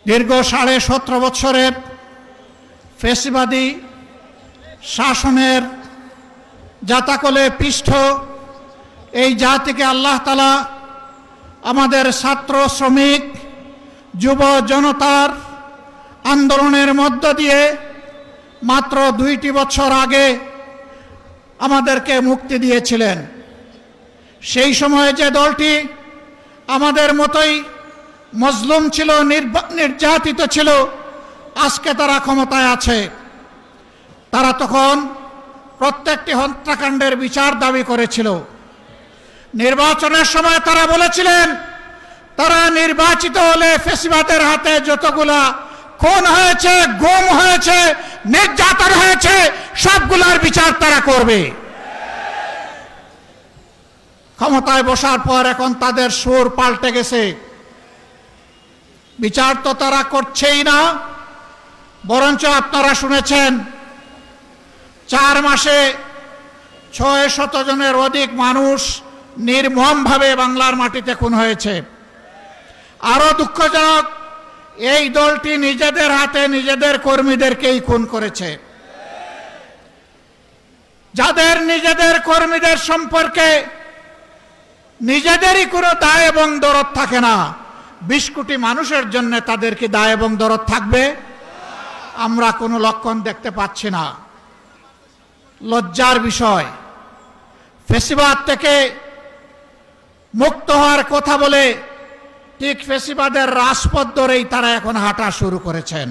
দীর্ঘ 17.5 বছরের ফ্যাসিবাদী শাসনের জাতাকলে পিষ্ঠ এই জাতিকে আল্লাহ তাআলা আমাদের ছাত্র শ্রমিক যুব জনতার আন্দোলনের মধ্য দিয়ে মাত্র 2টি বছর আগে আমাদেরকে মুক্তি দিয়েছিলেন। সেই সময়ে যে দলটি আমাদের মতোই মজলুম ছিল, নির্যাতিত ছিল, আজকে তারা ক্ষমতায় আছে। তারা তখন প্রত্যেকটি হত্যাকাণ্ডের বিচার দাবি করেছিল। নির্বাচনের সময় তারা বলেছিলেন তারা নির্বাচিত হলে ফ্যাসিবাদের হাতে যতগুলা খুন হয়েছে, গুম হয়েছে, নির্যাতন হয়েছে সবগুলার বিচার তারা করবে। ক্ষমতায় বসার পর এখন তাদের সুর পাল্টে গেছে। বিচার তো তারা করছেই না, বরঞ্চ আপনারা শুনেছেন 4 মাসে 600 জনের অধিক মানুষ নির্মমভাবে বাংলার মাটিতে খুন হয়েছে। আরো দুঃখজনক, এই দলটি নিজেদের হাতে নিজেদের কর্মীদেরকেই খুন করেছে। যাদের নিজেদের কর্মীদের সম্পর্কে নিজেদেরই কোনো দায় এবং দরদ থাকে না, 20 কোটি মানুষের জন্য তাদের কি দায় এবং দরদ থাকবে? আমরা কোনো লক্ষণ দেখতে পাচ্ছি না। লজ্জার বিষয়, ফ্যাসিবাদ থেকে মুক্ত হওয়ার কথা বলে ঠিক ফ্যাসিবাদের রাজপথ ধরেই তারা এখন হাঁটা শুরু করেছেন।